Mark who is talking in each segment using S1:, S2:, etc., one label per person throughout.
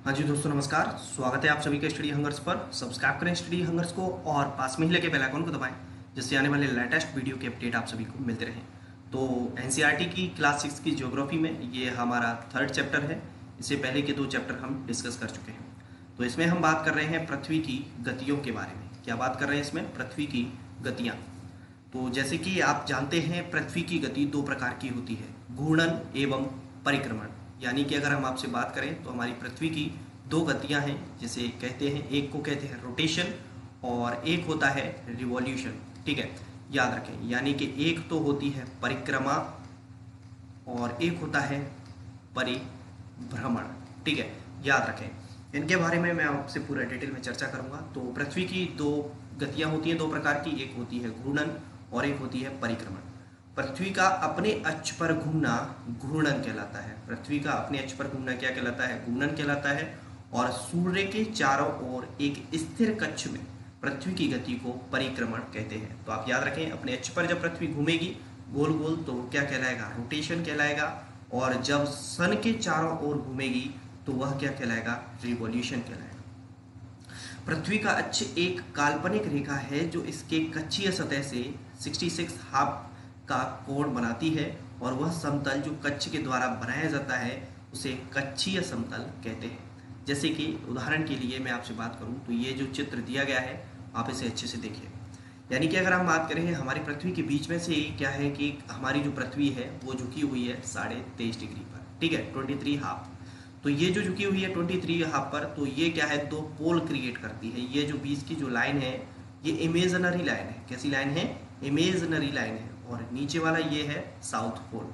S1: हाँ जी दोस्तों, नमस्कार। स्वागत है आप सभी के स्टडी हंगर्स पर। सब्सक्राइब करें स्टडी हंगर्स को और पास में ही लगे बेल आइकन को दबाएं, जिससे आने वाले लेटेस्ट वीडियो के अपडेट आप सभी को मिलते रहें। तो एनसीईआरटी की क्लास 6 की ज्योग्राफी में ये हमारा थर्ड चैप्टर है। इससे पहले के 2 चैप्टर हम डिस्कस कर चुके हैं। तो इसमें हम बात कर रहे हैं पृथ्वी की गतियों के बारे में। क्या बात कर रहे हैं इसमें? पृथ्वी की गतियाँ। तो जैसे कि आप जानते हैं, पृथ्वी की गति 2 प्रकार की होती है, घूर्णन एवं परिक्रमण। यानी कि अगर हम आपसे बात करें तो हमारी पृथ्वी की 2 गतियां हैं, जिसे कहते हैं, एक को कहते हैं रोटेशन और एक होता है रिवॉल्यूशन। ठीक है, याद रखें। यानी कि एक तो होती है परिक्रमा और एक होता है परिभ्रमण। ठीक है, याद रखें। इनके बारे में मैं आपसे पूरा डिटेल में चर्चा करूंगा। तो पृथ्वी की 2 गतियां होती हैं 2 प्रकार की, एक होती है घूर्णन और एक होती है परिक्रमण। पृथ्वी का अपने अक्ष पर घूमना घूर्णन कहलाता है। पृथ्वी का अपने अक्ष पर घूमना क्या कहलाता है? घूर्णन कहलाता है। और सूर्य के चारों ओर एक स्थिर कक्ष में पृथ्वी की गति को परिक्रमण कहते हैं। तो आप याद रखें, अपने अक्ष पर जब पृथ्वी घूमेगी गोल गोल तो क्या कहलाएगा? रोटेशन कहलाएगा। और जब सन के चारों ओर घूमेगी तो वह क्या कहलाएगा? रिवॉल्यूशन कहलाएगा। पृथ्वी का अक्ष एक काल्पनिक रेखा है जो इसके कक्षीय सतह से 66 हाफ का कोण बनाती है, और वह समतल जो कक्ष के द्वारा बनाया जाता है उसे कक्षीय समतल कहते हैं। जैसे कि उदाहरण के लिए मैं आपसे बात करूं तो ये जो चित्र दिया गया है आप इसे अच्छे से देखिए। यानी कि अगर हम बात करें हमारी पृथ्वी के बीच में से क्या है कि हमारी जो पृथ्वी है वो झुकी हुई है 23.5 डिग्री पर। ठीक है, 23 हाफ। तो ये जो झुकी हुई है 23 हाफ पर, तो ये क्या है? 2 पोल क्रिएट करती है। ये जो बीच की जो लाइन है ये इमेजनरी लाइन है। कैसी लाइन है? इमेजनरी लाइन है। और नीचे वाला ये है साउथ पोल।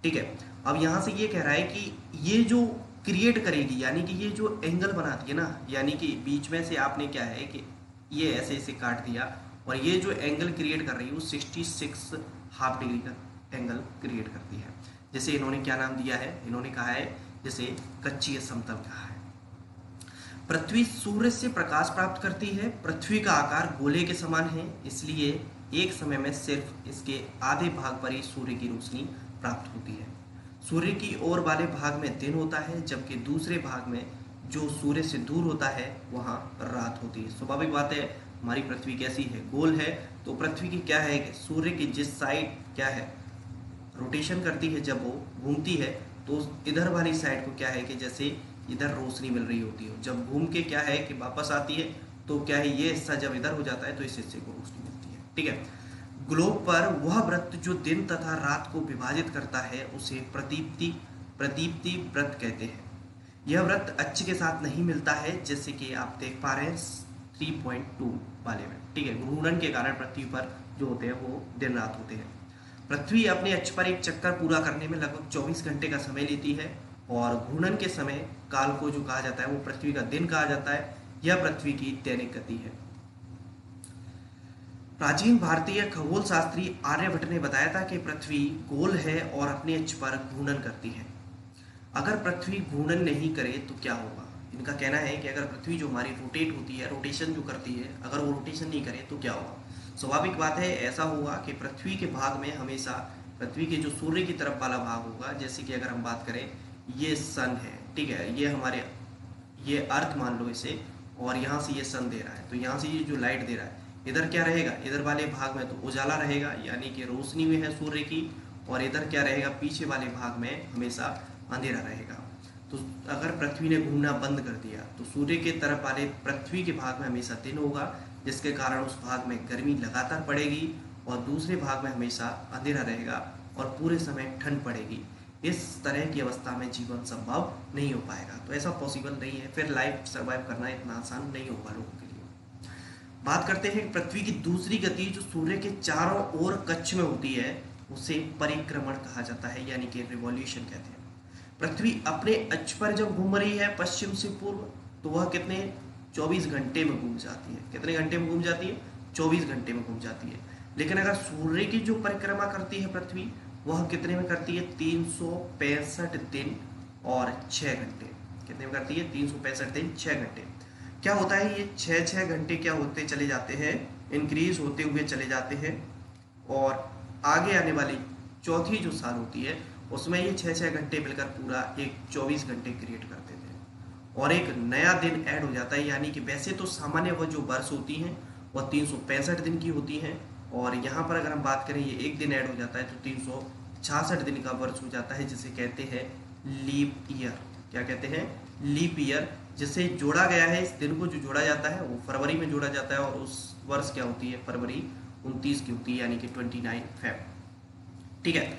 S1: ठीक है, अब यहाँ से ये कह रहा है कि ये जो क्रिएट करेगी, यानी कि ये जो एंगल बनाती है ना, यानी कि बीच में से आपने क्या है कि ये ऐसे ऐसे काट दिया और ये जो एंगल क्रिएट कर रही है वो 66 हाफ डिग्री का एंगल क्रिएट करती है। जैसे इन्होंने क्या नाम दिया है? इन्होंने कहा है जैसे कक्षीय समतल कहा है। पृथ्वी सूर्य से प्रकाश प्राप्त करती है। पृथ्वी का आकार गोले के समान है, इसलिए एक समय में सिर्फ इसके आधे भाग पर ही सूर्य की रोशनी प्राप्त होती है। सूर्य की ओर वाले भाग में दिन होता है, जबकि दूसरे भाग में जो सूर्य से दूर होता है वहाँ रात होती है। स्वाभाविक बात है, हमारी पृथ्वी कैसी है? गोल है। तो पृथ्वी की क्या है कि सूर्य की जिस साइड क्या है रोटेशन करती है, जब वो घूमती है तो इधर वाली साइड को क्या है कि जैसे इधर रोशनी मिल रही होती है। जब घूम के क्या है कि वापस आती है तो क्या है, ये हिस्सा जब इधर हो जाता है तो इस हिस्से को रोशनी मिलती है। ठीक है, ग्लोब पर वह वृत्त जो दिन तथा रात को विभाजित करता है उसे प्रदीप्ति वृत्त कहते हैं। यह वृत्त अक्ष के साथ नहीं मिलता है, जैसे कि आप देख पा रहे हैं 3.2 वाले में। ठीक है, घूर्णन के कारण पृथ्वी पर जो होते हैं वो दिन रात होते हैं। पृथ्वी अपने अक्ष पर एक चक्कर पूरा करने में लगभग 24 घंटे का समय लेती है, और घूर्णन के समय काल को जो कहा जाता है वो पृथ्वी का दिन कहा जाता है। यह पृथ्वी की दैनिक गति है। प्राचीन भारतीय खगोल शास्त्री आर्यभट्ट ने बताया था कि पृथ्वी गोल है और अपने अक्ष पर घूर्णन करती है। अगर पृथ्वी घूर्णन नहीं करे तो क्या होगा? इनका कहना है कि अगर पृथ्वी जो हमारी रोटेट होती है, रोटेशन जो करती है, अगर वो रोटेशन नहीं करे तो क्या होगा? स्वाभाविक बात है, ऐसा होगा कि पृथ्वी के भाग में हमेशा पृथ्वी के जो सूर्य की तरफ वाला भाग होगा, जैसे कि अगर हम बात करें ये सन है। ठीक है, ये हमारे ये अर्थ मान लो इसे, और यहाँ से ये सन दे रहा है, तो यहाँ से ये जो लाइट दे रहा है इधर क्या रहेगा? इधर वाले भाग में तो उजाला रहेगा, यानी कि रोशनी में है सूर्य की, और इधर क्या रहेगा? पीछे वाले भाग में हमेशा अंधेरा रहेगा। तो अगर पृथ्वी ने घूमना बंद कर दिया तो सूर्य के तरफ वाले पृथ्वी के भाग में हमेशा दिन होगा, जिसके कारण उस भाग में गर्मी लगातार पड़ेगी, और दूसरे भाग में हमेशा अंधेरा रहेगा और पूरे समय ठंड पड़ेगी। इस तरह की अवस्था में जीवन संभव नहीं हो पाएगा। तो ऐसा पॉसिबल नहीं है, फिर लाइफ सर्वाइव करना इतना आसान नहीं होगा लोगों के लिए। बात करते हैं पृथ्वी की दूसरी गति जो सूर्य के चारों ओर कक्ष में होती है उसे परिक्रमण कहा जाता है, यानी कि रिवॉल्यूशन कहते हैं। पृथ्वी अपने अक्ष पर जब घूम रही है पश्चिम से पूर्व, तो वह कितने 24 घंटे में घूम जाती है। कितने घंटे में घूम जाती है? 24 घंटे में घूम जाती है। लेकिन अगर सूर्य की जो परिक्रमा करती है पृथ्वी, वह कितने में करती है? 365 दिन और 6 घंटे। कितने में करती है? 365 दिन 6 घंटे। क्या होता है, ये 6 घंटे क्या होते चले जाते हैं, इंक्रीज होते हुए चले जाते हैं, और आगे आने वाली चौथी जो साल होती है उसमें ये 6 घंटे मिलकर पूरा एक 24 घंटे क्रिएट करते थे। और एक नया दिन ऐड हो जाता है, यानी कि वैसे तो सामान्य वह जो वर्ष होती हैं वह 365 दिन की होती हैं, और यहाँ पर अगर हम बात करें ये एक दिन ऐड हो जाता है तो 366 दिन का वर्ष हो जाता है, जिसे कहते हैं लीप ईयर। क्या कहते हैं? Leap year. जिसे जोड़ा गया है, इस दिन को जो जोड़ा जाता है वो फरवरी में जोड़ा जाता है, और उस वर्ष क्या होती है? फरवरी 29 की होती है, यानी कि 29 फेब। ठीक है।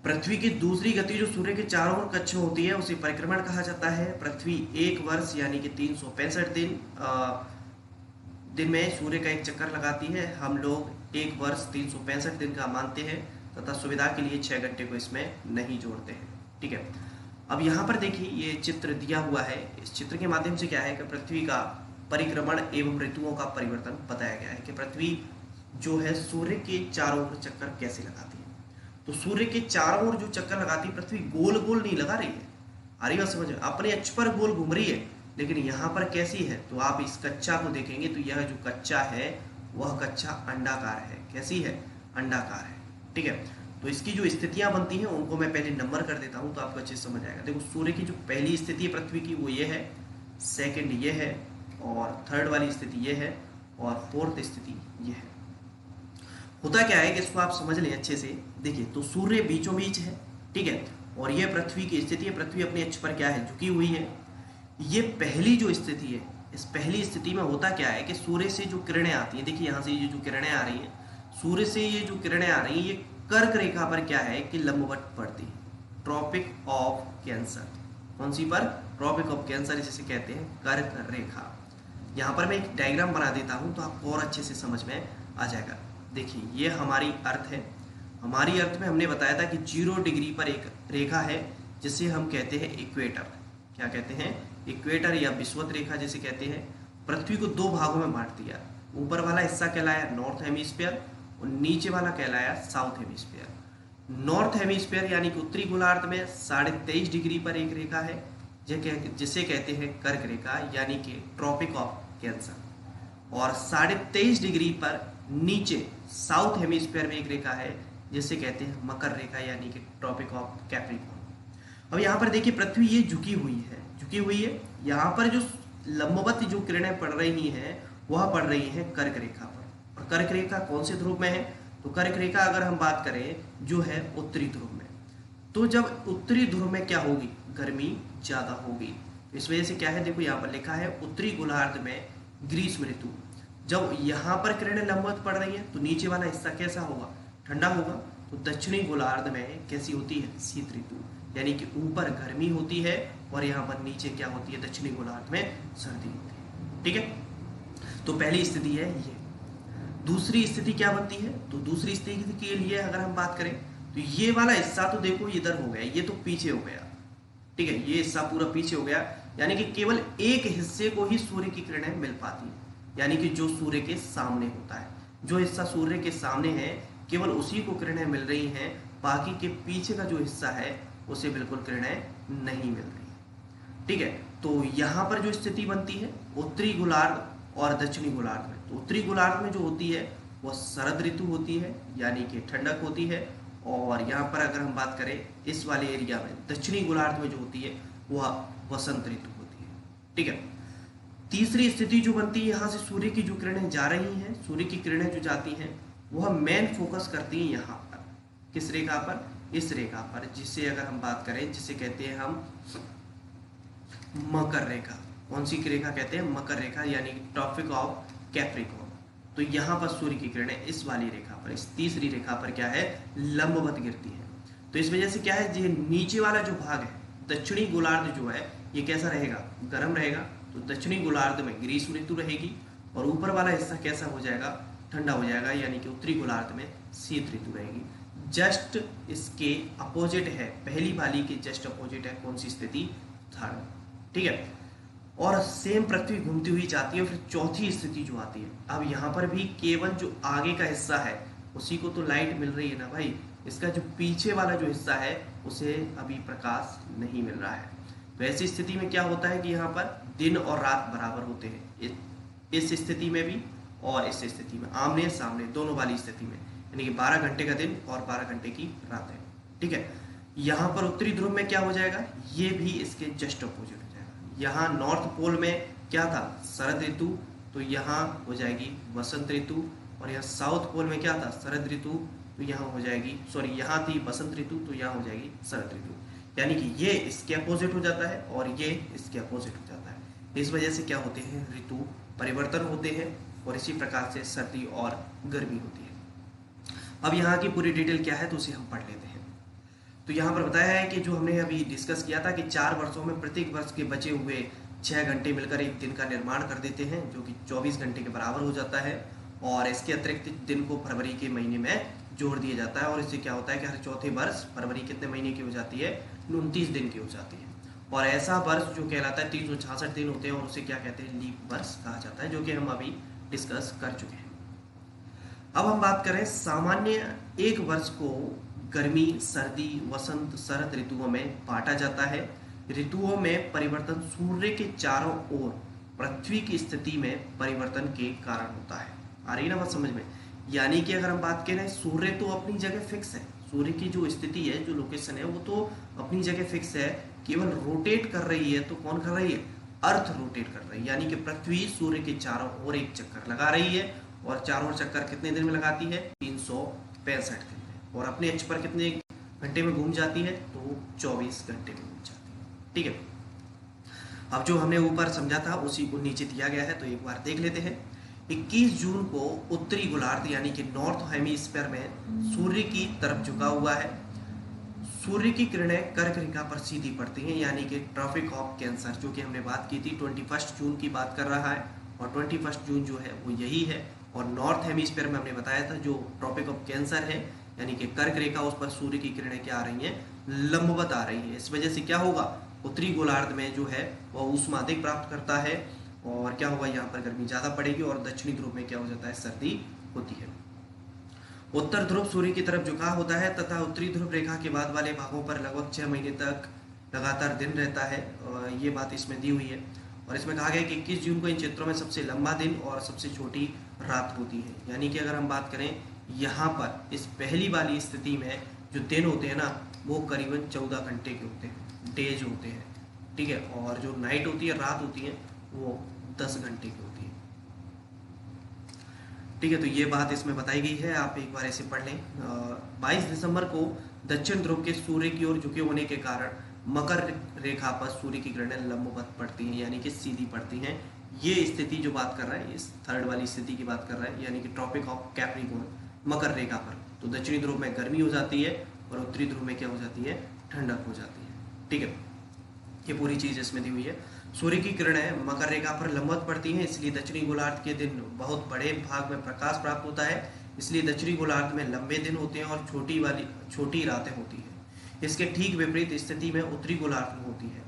S1: पृथ्वी की दूसरी गति जो सूर्य के चारों ओर कक्ष होती है उसे परिक्रमण कहा जाता है। पृथ्वी एक वर्ष यानी कि 365 दिन में सूर्य का एक चक्कर लगाती है। हम लोग एक वर्ष 365 दिन का मानते हैं तथा सुविधा के लिए 6 घंटे को इसमें नहीं जोड़ते हैं। ठीक है। अब यहाँ पर देखिए ये चित्र दिया हुआ है। इस चित्र के माध्यम से क्या है कि पृथ्वी का परिक्रमण एवं ऋतुओं का परिवर्तन बताया गया है कि पृथ्वी जो है सूर्य के चारों ओर चक्कर कैसे लगाती है। तो सूर्य के चारों ओर जो चक्कर लगाती है पृथ्वी गोल गोल नहीं लगा रही है, आ रही बात समझ में? अपने अक्ष पर गोल घूम रही है, लेकिन यहाँ पर कैसी है? तो आप इस कच्चा को देखेंगे तो यह जो कच्चा है वह कच्चा अंडाकार है। कैसी है? अंडाकार है। ठीक है। तो इसकी जो स्थितियां बनती हैं उनको मैं पहले नंबर कर देता हूं तो आपको अच्छे से समझ आएगा। देखो सूर्य की जो पहली स्थिति है पृथ्वी की वो ये है, सेकंड ये है, और थर्ड वाली स्थिति ये है, और फोर्थ स्थिति ये है। होता क्या है कि इसको आप समझ लें अच्छे से। देखिए तो सूर्य बीचों बीच है, ठीक है, और ये पृथ्वी की स्थिति है। पृथ्वी अपने अक्ष पर क्या है? झुकी हुई है। ये पहली जो स्थिति है, इस पहली स्थिति में होता क्या है कि सूर्य से जो किरणें आती हैं, देखिए यहाँ से ये जो किरणें आ रही हैं, सूर्य से ये जो किरणें आ रही हैं ये कर्क रेखा पर क्या है कि लंबवत पड़ती है, ट्रॉपिक ऑफ कैंसर। कौन सी पर? ट्रॉपिक ऑफ कैंसर, जिसे कहते हैं कर्क रेखा। यहाँ पर मैं एक डायग्राम बना देता हूँ तो आपको और अच्छे से समझ में आ जाएगा। देखिए ये हमारी अर्थ है। हमारी अर्थ में हमने बताया था कि 0 डिग्री पर एक रेखा है जिसे हम कहते हैं इक्वेटर। क्या कहते हैं? इक्वेटर या विषुवत रेखा जिसे कहते हैं। पृथ्वी को 2 भागों में बांट दिया। ऊपर वाला हिस्सा कहलाया नॉर्थ हेमिस्फीयर और नीचे वाला कहलाया साउथ हेमिस्फीयर। नॉर्थ हेमिस्फीयर यानी कि उत्तरी गोलार्ध में 23.5 डिग्री पर एक रेखा है जिसे कहते हैं कर्क रेखा यानी कि ट्रॉपिक ऑफ कैंसर, और 23.5 डिग्री पर नीचे साउथ हेमिस्फीयर में एक रेखा है जिसे कहते हैं मकर रेखा यानी कि ट्रॉपिक ऑफ कैप्रिकॉर्न। अब यहाँ पर देखिए पृथ्वी ये झुकी हुई है, यहाँ पर जो लंबवत जो किरणें पड़ रही हैं वह पड़ रही हैं कर्क रेखा पर। और कर्क रेखा कौन से ध्रुव में है? तो कर्क रेखा अगर हम बात करें जो है उत्तरी ध्रुव में। तो जब उत्तरी ध्रुव में क्या होगी? गर्मी ज्यादा होगी। इस वजह से क्या है, देखो यहाँ पर लिखा है उत्तरी गोलार्ध में ग्रीष्म ऋतु। जब यहाँ पर किरणें लंबवत पड़ रही है तो नीचे वाला हिस्सा कैसा होगा? ठंडा होगा। तो दक्षिणी गोलार्ध में कैसी होती है? शीत ऋतु, यानी कि ऊपर गर्मी होती है और यहाँ पर नीचे क्या होती है? दक्षिणी गोलार्ध में सर्दी होती है। ठीक है। तो पहली स्थिति है ये। दूसरी स्थिति क्या बनती है? तो दूसरी स्थिति के लिए अगर हम बात करें तो ये वाला हिस्सा तो देखो इधर हो गया, ये तो पीछे हो गया। ठीक है, ये हिस्सा पूरा पीछे हो गया, यानी कि केवल एक हिस्से को ही सूर्य की किरणें मिल पाती है, यानी कि जो सूर्य के सामने होता है। जो हिस्सा सूर्य के सामने है केवल उसी को किरणें मिल रही हैं, बाकी के पीछे का जो हिस्सा है उसे बिल्कुल किरणें नहीं मिल रही। ठीक है। तो यहाँ पर जो स्थिति बनती है उत्तरी गोलार्ध और दक्षिणी गोलार्ध में, तो उत्तरी गोलार्ध में जो होती है वह शरद ऋतु होती है यानी कि ठंडक होती है, और यहाँ पर अगर हम बात करें इस वाले एरिया में दक्षिणी गोलार्ध में जो होती है वह वसंत ऋतु होती है। ठीक है। तीसरी स्थिति जो बनती है, यहाँ से सूर्य की जो किरणें जा रही हैं, सूर्य की किरणें जो जाती हैं वह मेन फोकस करती हैं यहाँ पर। किस रेखा पर? इस रेखा पर, जिसे अगर हम बात करें जिसे कहते हैं हम मकर रेखा। कौन सी रेखा कहते हैं? मकर रेखा यानी ट्रॉपिक ऑफ कैप्रिकॉर्न। तो यहाँ पर सूर्य की किरणें इस वाली रेखा पर, इस तीसरी रेखा पर क्या है? लंबवत गिरती है। तो इस वजह से क्या है, जो नीचे वाला जो भाग है दक्षिणी गोलार्ध जो है ये कैसा रहेगा? गर्म रहेगा। तो दक्षिणी गोलार्ध में ग्रीष्म ऋतु रहेगी, और ऊपर वाला हिस्सा कैसा हो जाएगा? ठंडा हो जाएगा, यानी कि उत्तरी गोलार्ध में शीत ऋतु रहेगी। जस्ट इसके अपोजिट है, पहली वाली के जस्ट अपोजिट है कौन सी स्थिति? थर्ड। ठीक है। और सेम पृथ्वी घूमती हुई जाती है। फिर चौथी स्थिति जो आती है, अब यहाँ पर भी केवल जो आगे का हिस्सा है उसी को तो लाइट मिल रही है ना भाई, इसका जो पीछे वाला जो हिस्सा है उसे अभी प्रकाश नहीं मिल रहा है। तो ऐसी स्थिति में क्या होता है कि यहाँ पर दिन और रात बराबर होते हैं, इस स्थिति में भी और इस स्थिति में, आमने सामने दोनों वाली स्थिति में, यानी कि 12 घंटे का दिन और 12 घंटे की रात है। ठीक है। यहाँ पर उत्तरी ध्रुव में क्या हो जाएगा? ये भी इसके जस्ट अपोजिट हो जाएगा, यहाँ नॉर्थ पोल में क्या था, शरद ऋतु, तो यहाँ हो जाएगी वसंत ऋतु। और यहाँ साउथ पोल में क्या था, शरद ऋतु, तो यहाँ हो जाएगी, सॉरी यहाँ थी बसंत ऋतु, तो यहाँ हो जाएगी शरद ऋतु। यानी कि ये इसके अपोजिट हो जाता है और ये इसके अपोजिट हो जाता है। इस वजह से क्या होते हैं, ऋतु परिवर्तन होते हैं और इसी प्रकार से सर्दी और गर्मी होती है। अब यहाँ की पूरी डिटेल क्या है तो उसे हम पढ़ लेते हैं। तो यहाँ पर बताया है कि जो हमने अभी डिस्कस किया था कि 4 वर्षों में प्रत्येक वर्ष के बचे हुए 6 घंटे मिलकर एक दिन का निर्माण कर देते हैं, जो कि 24 घंटे के बराबर हो जाता है। और इसके अतिरिक्त दिन को फरवरी के महीने में जोड़ दिया जाता है और इससे क्या होता है कि हर चौथे वर्ष फरवरी कितने महीने की हो जाती है, 29 दिन की हो जाती है। और ऐसा वर्ष जो कहलाता है 366 दिन होते हैं और उसे क्या कहते हैं, लीप वर्ष कहा जाता है, जो कि हम अभी डिस्कस कर चुके हैं। अब हम बात करें सामान्य एक वर्ष को गर्मी, सर्दी, वसंत, शरद ऋतुओं में बांटा जाता है। ऋतुओं में परिवर्तन सूर्य के चारों ओर पृथ्वी की स्थिति में परिवर्तन के कारण होता है। आ रही ना बात समझ में? यानी कि अगर हम बात करें, सूर्य तो अपनी जगह फिक्स है, सूर्य की जो स्थिति है, जो लोकेशन है, वो तो अपनी जगह फिक्स है, केवल रोटेट कर रही है। तो कौन कर रही है, अर्थ रोटेट कर रही है। यानी कि पृथ्वी सूर्य के चारों ओर एक चक्कर लगा रही है और चारों ओर चक्कर कितने दिन में लगाती है, 365 दिन में। और अपने अक्ष पर कितने घंटे में घूम जाती है, तो 24 घंटे में घूम जाती है। ठीक है, अब जो हमने ऊपर समझा था उसी को नीचे दिया गया है, तो एक बार देख लेते हैं। 21 जून को उत्तरी गोलार्ध यानी कि नॉर्थ हेमिस्फीयर में सूर्य की तरफ झुका हुआ है। सूर्य की किरणें कर्क रेखा पर सीधी पड़ती हैं, यानी कि ट्रॉपिक ऑफ कैंसर, जो कि हमने बात की थी 21 जून की बात कर रहा है और 21 जून जो है वो यही है। और नॉर्थ हेमिस्फीयर में हमने बताया था जो ट्रॉपिक ऑफ कैंसर है, यानी कि कर्क रेखा, उस पर सूर्य की किरणें क्या आ रही हैं, लंबवत आ रही है। इस वजह से क्या होगा, उत्तरी गोलार्ध में जो है वह ऊष्मा अधिक प्राप्त करता है और क्या होगा, यहाँ पर गर्मी ज़्यादा पड़ेगी। और दक्षिणी ध्रुव में क्या हो जाता है, सर्दी होती है। उत्तर ध्रुव सूर्य की तरफ झुका होता है तथा उत्तरी ध्रुव रेखा के बाद वाले भागों पर लगभग 6 महीने तक लगातार दिन रहता है। ये बात इसमें दी हुई है। और इसमें कहा गया कि 21 जून को इन क्षेत्रों में सबसे लंबा दिन और सबसे छोटी रात होती है। यानी कि अगर हम बात करें यहाँ पर इस पहली वाली स्थिति में जो दिन होते हैं ना, वो करीबन 14 घंटे के होते हैं, डेज होते हैं। ठीक है, और जो नाइट होती है, रात होती है, वो 10 घंटे की होती है। ठीक है, तो ये बात इसमें बताई गई है, आप एक बार ऐसे पढ़ लें। 22 दिसंबर को दक्षिण ध्रुव के सूर्य की ओर झुके होने के कारण मकर रेखा पर सूर्य की किरणें लंबवत पड़ती हैं, यानी कि सीधी पड़ती हैं। ये स्थिति जो बात कर रहा है, इस थर्ड वाली स्थिति की बात कर रहा है, यानी कि ट्रॉपिक ऑफ कैप्रिकॉर्न, मकर रेखा पर। तो दक्षिणी ध्रुव में गर्मी हो जाती है और उत्तरी ध्रुव में क्या हो जाती है, ठंडक हो जाती है। ठीक है, ये पूरी चीज इसमें दी हुई है। सूर्य की किरणें मकर रेखा पर लंबवत पड़ती हैं, इसलिए दक्षिणी गोलार्ध के दिन बहुत बड़े भाग में प्रकाश प्राप्त होता है। इसलिए दक्षिणी गोलार्ध में लंबे दिन होते हैं और छोटी रातें होती हैं। इसके ठीक विपरीत स्थिति में उत्तरी गोलार्ध में होती है।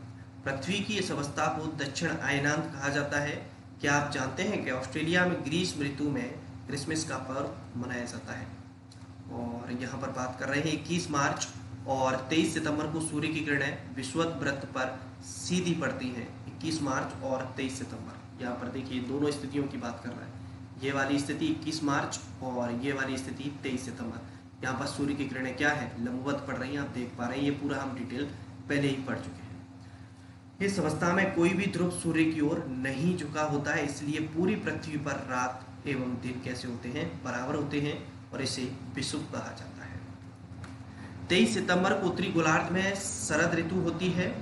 S1: पृथ्वी की इस अवस्था को दक्षिण अयनांत कहा जाता है। क्या आप जानते हैं कि ऑस्ट्रेलिया में ग्रीष्म ऋतु में क्रिसमस का पर्व मनाया जाता है? और यहाँ पर बात कर रहे हैं 21 मार्च और 23 सितंबर को सूर्य की किरणें विषुवत वृत्त पर सीधी पड़ती हैं। 21 मार्च और 23 सितंबर, यहाँ पर देखिए दोनों स्थितियों की बात कर रहा है। ये वाली स्थिति 21 मार्च और ये वाली स्थिति 23 सितंबर। यहाँ पर सूर्य की किरणें क्या है, लंबवत पड़ रही हैं, आप देख पा रहे हैं। ये पूरा हम डिटेल पहले ही पढ़ चुके हैं। इस अवस्था में कोई भी ध्रुव सूर्य की ओर नहीं झुका होता है, इसलिए पूरी पृथ्वी पर रात एवं दिन कैसे होते हैं, बराबर होते हैं और इसे विषुव कहा जाता है। 23 सितंबर को उत्तरी गोलार्ध में शरद ऋतु होती है,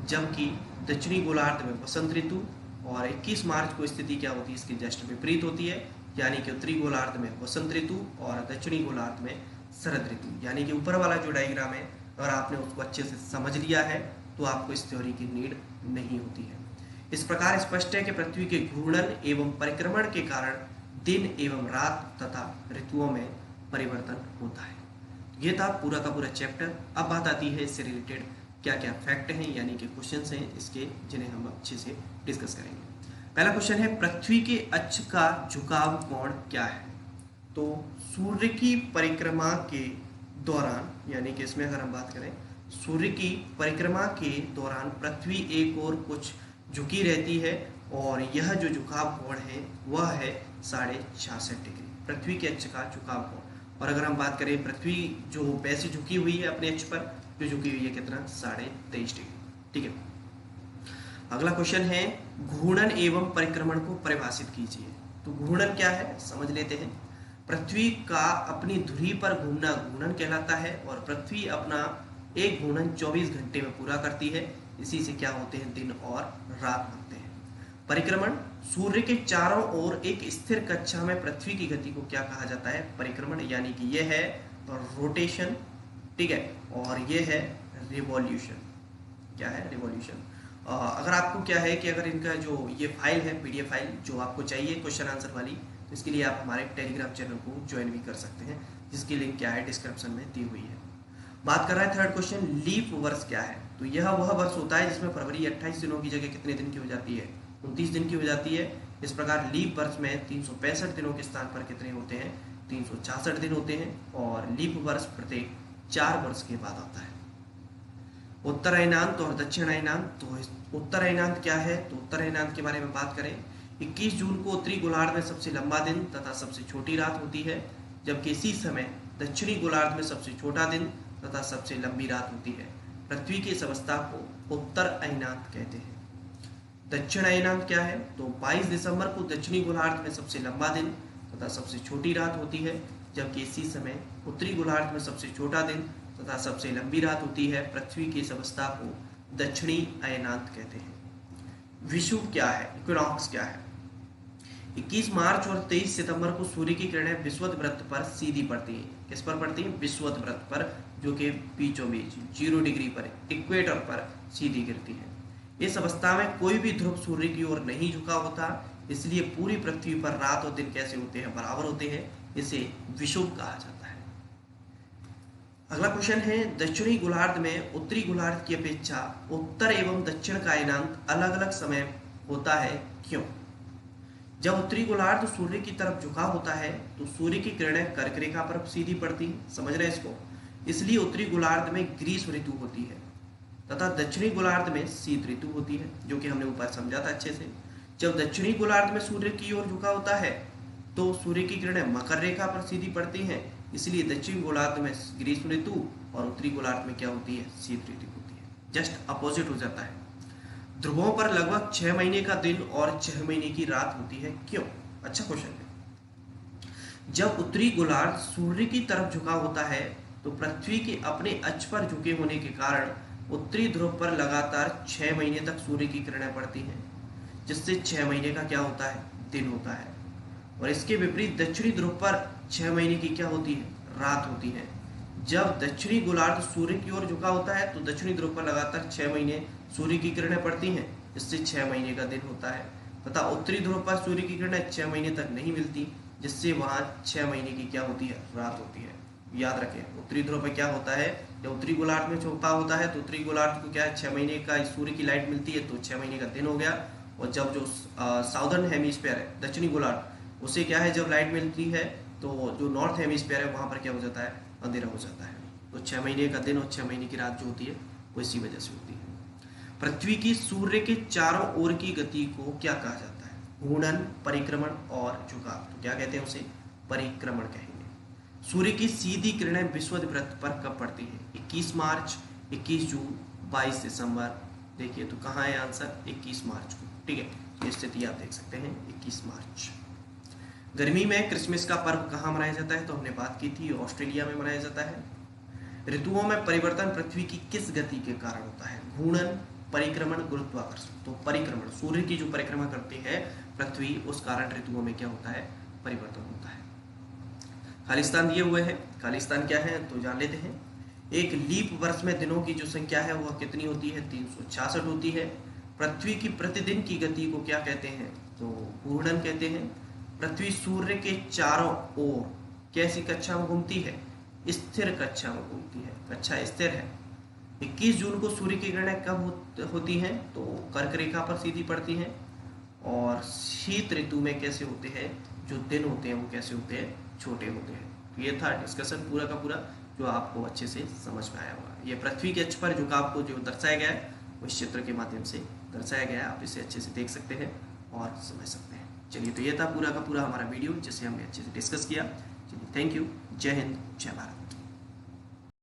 S1: जबकि दक्षिणी गोलार्ध में वसंत ऋतु। और 21 मार्च को स्थिति क्या होती है, इसकी जस्ट विपरीत होती है, यानी कि उत्तरी गोलार्ध में वसंत ऋतु और दक्षिणी गोलार्ध में शरद ऋतु। यानी कि ऊपर वाला जो डायग्राम है, अगर आपने उसको अच्छे से समझ लिया है तो आपको इस थ्योरी की नीड नहीं होती है। इस प्रकार स्पष्ट है कि पृथ्वी के घूर्णन एवं परिक्रमण के कारण दिन एवं रात तथा ऋतुओं में परिवर्तन होता है। ये था पूरा का पूरा चैप्टर। अब बात आती है इससे रिलेटेड क्या क्या फैक्ट हैं, यानी कि क्वेश्चंस हैं इसके, जिन्हें हम अच्छे से डिस्कस करेंगे। पहला क्वेश्चन है, पृथ्वी के अक्ष का झुकाव कोण क्या है? तो सूर्य की परिक्रमा के दौरान, यानी कि इसमें अगर हम बात करें, सूर्य की परिक्रमा के दौरान पृथ्वी एक ओर कुछ झुकी रहती है और यह जो झुकाव कोण है वह है 66.5 डिग्री, पृथ्वी के अक्ष का झुकाव कोण। और अगर हम बात करें पृथ्वी जो वैसे झुकी हुई है अपने अक्ष पर, जो झुकी हुई है कितना, 23.5 डिग्री। ठीक है, अगला क्वेश्चन है घूर्णन एवं परिक्रमण को परिभाषित कीजिए। तो घूर्णन क्या है समझ लेते हैं। पृथ्वी का अपनी धुरी पर घूमना घूर्णन कहलाता है और पृथ्वी अपना एक घूर्णन 24 घंटे में पूरा करती है। इसी से क्या होते हैं, दिन और रात बनते हैं। परिक्रमण, सूर्य के चारों ओर एक स्थिर कक्षा में पृथ्वी की गति को क्या कहा जाता है, परिक्रमण, यानी कि यह है रोटेशन, ठीक है, और यह है रिवॉल्यूशन। क्या है, रिवॉल्यूशन। अगर आपको क्या है कि अगर इनका जो ये फाइल है पीडीएफ फाइल जो आपको चाहिए क्वेश्चन आंसर वाली, तो इसके लिए आप हमारे टेलीग्राम चैनल को ज्वाइन भी कर सकते हैं, जिसकी लिंक क्या है डिस्क्रिप्शन में दी हुई है। बात कर रहा है थर्ड क्वेश्चन, लीप वर्ष क्या है। तो यह वह वर्ष होता है जिसमें फरवरी 28 दिनों की जगह कितने दिन की हो जाती है, 29 दिन की हो जाती है। इस प्रकार लीप वर्ष में 365 दिनों के स्थान पर कितने होते हैं, 366 दिन होते हैं। और लीप वर्ष प्रत्येक 4 वर्ष के बाद आता है। उत्तरायणांत और दक्षिणायनांत, तो उत्तरायणांत क्या है, तो उत्तरायणांत के बारे में बात करें, 21 जून को उत्तरी गोलार्ध में सबसे लंबा दिन तथा सबसे छोटी रात होती है, जबकि इसी समय दक्षिणी गोलार्ध में सबसे छोटा दिन तथा सबसे लंबी रात होती है। पृथ्वी की इस अवस्था को उत्तर अयनांत कहते हैं। दक्षिण अयनांत क्या है, तो 22 दिसंबर को दक्षिणी गोलार्ध में सबसे लंबा दिन तथा सबसे छोटी रात होती है, जबकि इसी समय उत्तरी गोलार्ध में सबसे छोटा दिन तथा सबसे लंबी रात होती है। पृथ्वी की इस अवस्था को दक्षिणी अयनांत कहते हैं। विषुव क्या है, इक्विनॉक्स क्या है। 21 मार्च और 23 सितंबर को सूर्य की किरणें विषुवत वृत्त पर सीधी पड़ती हैं। किस पर पड़ती हैं, विषुवत वृत्त पर, जो कि बीचों बीच 0 डिग्री पर, इक्वेटर पर सीधी गिरती है। इस अवस्था में कोई भी ध्रुव सूर्य की ओर नहीं झुका होता, इसलिए पूरी पृथ्वी पर रात और दिन कैसे होते हैं, बराबर होते हैं। इसे विषुव कहा जाता है। अगला क्वेश्चन है, दक्षिणी गोलार्ध में उत्तरी गोलार्ध की अपेक्षा उत्तर एवं दक्षिण का अयनांत अलग अलग समय होता है, क्यों। जब उत्तरी गोलार्ध सूर्य की तरफ झुका होता है तो सूर्य की किरणें कर्क रेखा पर सीधी पड़ती हैं, समझ रहे हैं इसको। इसलिए उत्तरी गोलार्ध में ग्रीष्म ऋतु होती है तथा दक्षिणी गोलार्ध में शीत ऋतु होती है, जो कि हमने ऊपर समझा था अच्छे से। जब दक्षिणी गोलार्ध में सूर्य की ओर झुका होता है तो सूर्य की किरणें मकर रेखा पर सीधी पड़ती हैं, इसलिए दक्षिणी गोलार्ध में ग्रीष्म ऋतु और उत्तरी गोलार्ध में क्या होती है, शीत ऋतु होती है। जस्ट अपोजिट हो जाता है। ध्रुवों पर लगभग 6 महीने का दिन और 6 महीने की रात होती है, क्यों। अच्छा क्वेश्चन है। जब उत्तरी गोलार्ध सूर्य की तरफ झुका होता है तो पृथ्वी के अपने अक्ष पर झुके होने के कारण उत्तरी ध्रुव पर लगातार 6 महीने तक सूर्य की किरणें पड़ती हैं, जिससे 6 महीने का क्या होता है, दिन होता है। और इसके विपरीत दक्षिणी ध्रुव पर 6 महीने की क्या होती है, रात होती है। जब दक्षिणी गोलार्ध सूर्य की ओर झुका होता है तो दक्षिणी ध्रुव पर लगातार 6 महीने सूर्य की किरणें पड़ती हैं, जिससे 6 महीने का दिन होता है, तथा उत्तरी ध्रुव पर सूर्य की किरणें 6 महीने तक नहीं मिलती, जिससे वहां 6 महीने की क्या होती है, रात होती है। याद रखें, उत्तरी ध्रुव पर क्या होता है, जब उत्तरी गोलार्ध में झुका होता है तो उत्तरी गोलार्ध को क्या है, 6 महीने का सूर्य की लाइट मिलती है, तो 6 महीने का दिन हो गया। और जब जो साउदर्न हेमिस्फीयर है, दक्षिणी गोलार्ध, उसे क्या है, जब लाइट मिलती है तो जो नॉर्थ हेमिस्फीयर है वहां पर क्या हो जाता है, अंधेरा हो जाता है। तो 6 महीने का दिन और 6 महीने की रात जो होती है वो इसी वजह से होती है। पृथ्वी की सूर्य के चारों ओर की गति को क्या कहा जाता है, घूर्णन, परिक्रमण और झुकाव। तो क्या कहते हैं उसे, परिक्रमण कहेंगे। सूर्य की सीधी किरणें विषुवत वृत्त पर कब पड़ती है, 21 मार्च, 21 जून, 22 दिसंबर। देखिए तो कहाँ है आंसर, 21 मार्च को, ठीक है। ये स्थिति आप देख सकते हैं, 21 मार्च। गर्मी में क्रिसमस का पर्व कहाँ मनाया जाता है, तो हमने बात की थी, ऑस्ट्रेलिया में मनाया जाता है। ऋतुओं में परिवर्तन पृथ्वी की किस गति के कारण होता है, घूर्णन, परिक्रमण, गुरुत्वाकर्षण। तो परिक्रमण, सूर्य की जो परिक्रमा करती है पृथ्वी, उस कारण ऋतुओं में क्या होता है, परिवर्तन होता है। खालिस्तान दिए हुए हैं, खालिस्तान क्या है तो जान लेते हैं। एक लीप वर्ष में दिनों की जो संख्या है वह कितनी होती है, 366 होती है। पृथ्वी की प्रतिदिन की गति को क्या कहते हैं, तो घूर्णन कहते हैं। पृथ्वी सूर्य के चारों ओर कैसी कक्षा में घूमती है, स्थिर कक्षा में घूमती है, कक्षा स्थिर है। 21 जून को सूर्य की किरणें कब होती हैं, तो कर्क रेखा पर सीधी पड़ती हैं। और शीत ऋतु में कैसे होते हैं, जो दिन होते हैं वो कैसे होते हैं, छोटे होते हैं। तो ये था डिस्कशन पूरा का पूरा, जो आपको अच्छे से समझ में आया होगा। ये पृथ्वी के अक्ष पर झुकाव को जो दर्शाया गया है वो इस चित्र के माध्यम से दर्शाया गया है। आप इसे अच्छे से देख सकते हैं और समझ सकते हैं। चलिए, तो ये था पूरा का पूरा हमारा वीडियो, जिसे हमने अच्छे से डिस्कस किया। चलिए, थैंक यू। जय हिंद, जय भारत।